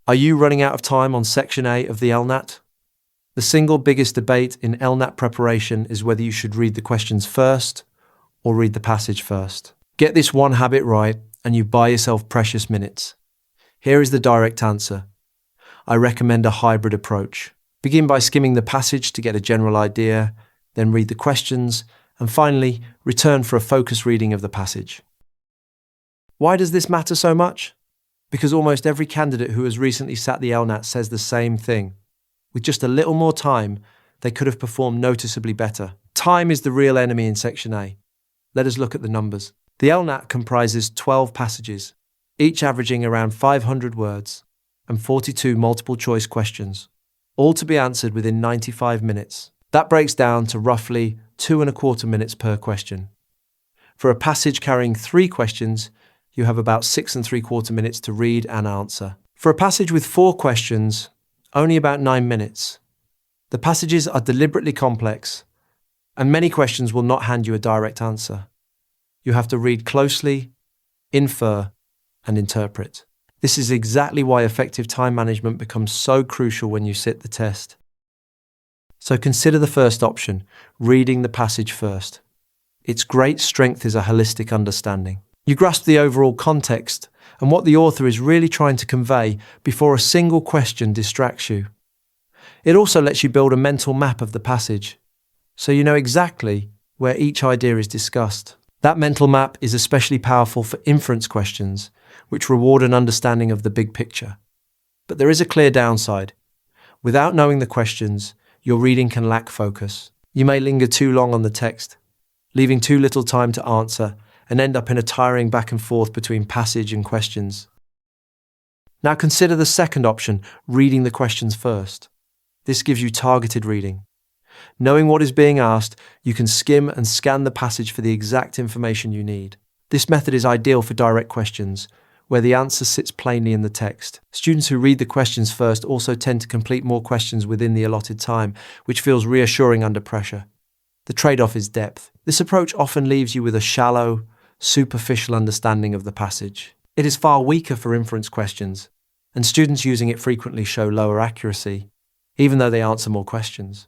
Are you running out of time on Section A of the LNAT? The single biggest debate in LNAT preparation is whether you should read the questions first or read the passage first. Get this one habit right and you buy yourself precious minutes. Here is the direct answer. I recommend a hybrid approach. Begin by skimming the passage to get a general idea, then read the questions, and finally, return for a focused reading of the passage. Why does this matter so much? Because almost every candidate who has recently sat the LNAT says the same thing. With just a little more time, they could have performed noticeably better. Time is the real enemy in Section A. Let us look at the numbers. The LNAT comprises 12 passages, each averaging around 500 words, and 42 multiple-choice questions, all to be answered within 95 minutes. That breaks down to roughly 2¼ minutes per question. For a passage carrying 3 questions, you have about 6¾ minutes to read and answer. For a passage with 4 questions, only about 9 minutes. The passages are deliberately complex, and many questions will not hand you a direct answer. You have to read closely, infer, and interpret. This is exactly why effective time management becomes so crucial when you sit the test. So consider the first option, reading the passage first. Its great strength is a holistic understanding. You grasp the overall context and what the author is really trying to convey before a single question distracts you. It also lets you build a mental map of the passage, so you know exactly where each idea is discussed. That mental map is especially powerful for inference questions, which reward an understanding of the big picture. But there is a clear downside. Without knowing the questions, your reading can lack focus. You may linger too long on the text, leaving too little time to answer, and end up in a tiring back and forth between passage and questions. Now consider the second option, reading the questions first. This gives you targeted reading. Knowing what is being asked, you can skim and scan the passage for the exact information you need. This method is ideal for direct questions, where the answer sits plainly in the text. Students who read the questions first also tend to complete more questions within the allotted time, which feels reassuring under pressure. The trade-off is depth. This approach often leaves you with a shallow, superficial understanding of the passage. It is far weaker for inference questions, and students using it frequently show lower accuracy, even though they answer more questions.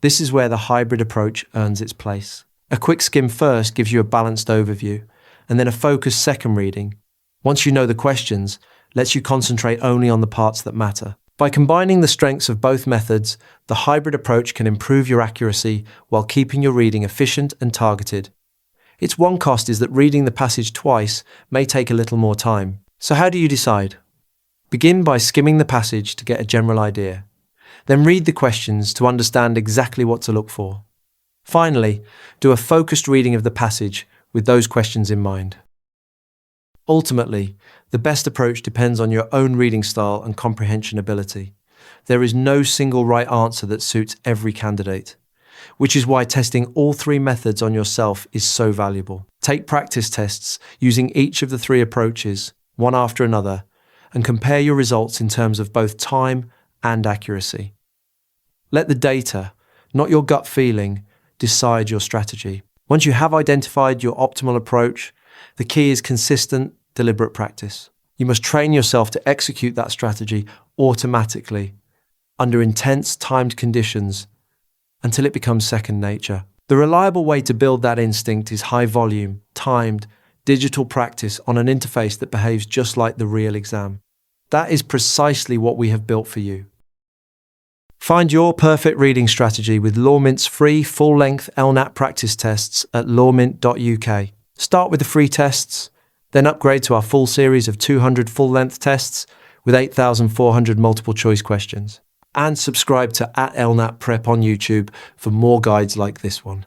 This is where the hybrid approach earns its place. A quick skim first gives you a balanced overview, and then a focused second reading, once you know the questions, lets you concentrate only on the parts that matter. By combining the strengths of both methods, the hybrid approach can improve your accuracy while keeping your reading efficient and targeted. Its one cost is that reading the passage twice may take a little more time. So how do you decide? Begin by skimming the passage to get a general idea. Then read the questions to understand exactly what to look for. Finally, do a focused reading of the passage with those questions in mind. Ultimately, the best approach depends on your own reading style and comprehension ability. There is no single right answer that suits every candidate, which is why testing all 3 methods on yourself is so valuable. Take practice tests using each of the 3 approaches, one after another, and compare your results in terms of both time and accuracy. Let the data, not your gut feeling, decide your strategy. Once you have identified your optimal approach, the key is consistent, deliberate practice. You must train yourself to execute that strategy automatically, under intense, timed conditions, until it becomes second nature. The reliable way to build that instinct is high volume, timed, digital practice on an interface that behaves just like the real exam. That is precisely what we have built for you. Find your perfect reading strategy with LawMint's free full-length LNAT practice tests at lawmint.uk. Start with the free tests, then upgrade to our full series of 200 full-length tests with 8,400 multiple-choice questions. And subscribe to @LNAT Prep on YouTube for more guides like this one.